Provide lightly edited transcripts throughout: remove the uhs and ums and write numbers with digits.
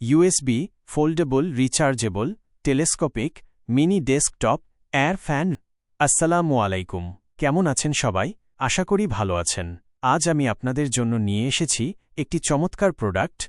USB foldable rechargeable telescopic mini desktop air fan. আসসালামু আলাইকুম, কেমন আছেন সবাই? আশা করি ভালো আছেন। আজ আমি আপনাদের জন্য নিয়ে এসেছি একটি চমৎকার product,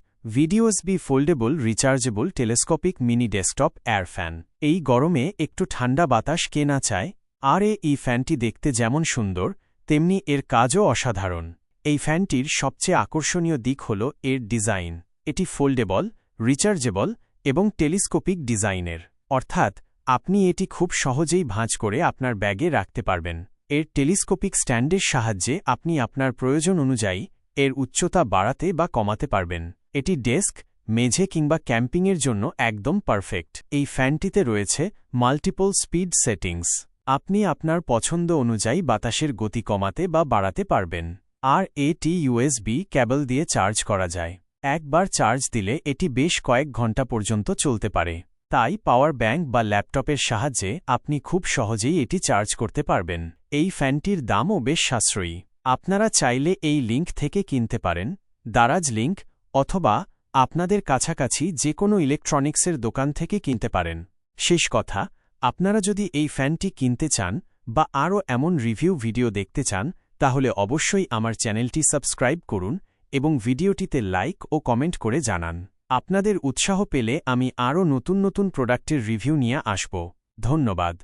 USB foldable rechargeable telescopic mini desktop air fan. এই গরমে একটু ঠান্ডা বাতাস কে না চায়, আর এই ফ্যানটি দেখতে যেমন সুন্দর তেমনি এর কাজও অসাধারণ। এই ফ্যানটির সবচেয়ে আকর্ষণীয় দিক হল এর ডিজাইন। এটি ফোল্ডেবল, রিচার্জেবল এবং টেলিস্কোপিক ডিজাইনের, অর্থাৎ আপনি এটি খুব সহজেই ভাঁজ করে আপনার ব্যাগে রাখতে পারবেন। এর টেলিস্কোপিক স্ট্যান্ডের সাহায্যে আপনি আপনার প্রয়োজন অনুযায়ী এর উচ্চতা বাড়াতে বা কমাতে পারবেন। এটি ডেস্ক, মেঝে কিংবা ক্যাম্পিংয়ের জন্য একদম পারফেক্ট। এই ফ্যানটিতে রয়েছে মাল্টিপল স্পিড সেটিংস। আপনি আপনার পছন্দ অনুযায়ী বাতাসের গতি কমাতে বা বাড়াতে পারবেন। আর এটি ইউএসবি কেবল দিয়ে চার্জ করা যায়। একবার চার্জ দিলে এটি বেশ কয়েক ঘন্টা পর্যন্ত চলতে পারে। তাই পাওয়ার ব্যাংক বা ল্যাপটপের সাহায্যে আপনি খুব সহজেই এটি চার্জ করতে পারবেন। এই ফ্যানটির দামও বেশ সাশ্রয়ী। আপনারা চাইলে এই লিঙ্ক থেকে কিনতে পারেন, দারাজ লিঙ্ক, অথবা আপনাদের কাছাকাছি যে কোনো ইলেকট্রনিক্সের দোকান থেকে কিনতে পারেন। শেষ কথা, আপনারা যদি এই ফ্যানটি কিনতে চান বা আরও এমন রিভিউ ভিডিও দেখতে চান, তাহলে অবশ্যই আমার চ্যানেলটি সাবস্ক্রাইব করুন এবং ভিডিওটিতে লাইক ও কমেন্ট করে জানান। আপনাদের উৎসাহ পেলে আমি আরও নতুন নতুন প্রোডাক্টের রিভিউ নিয়ে আসব। ধন্যবাদ।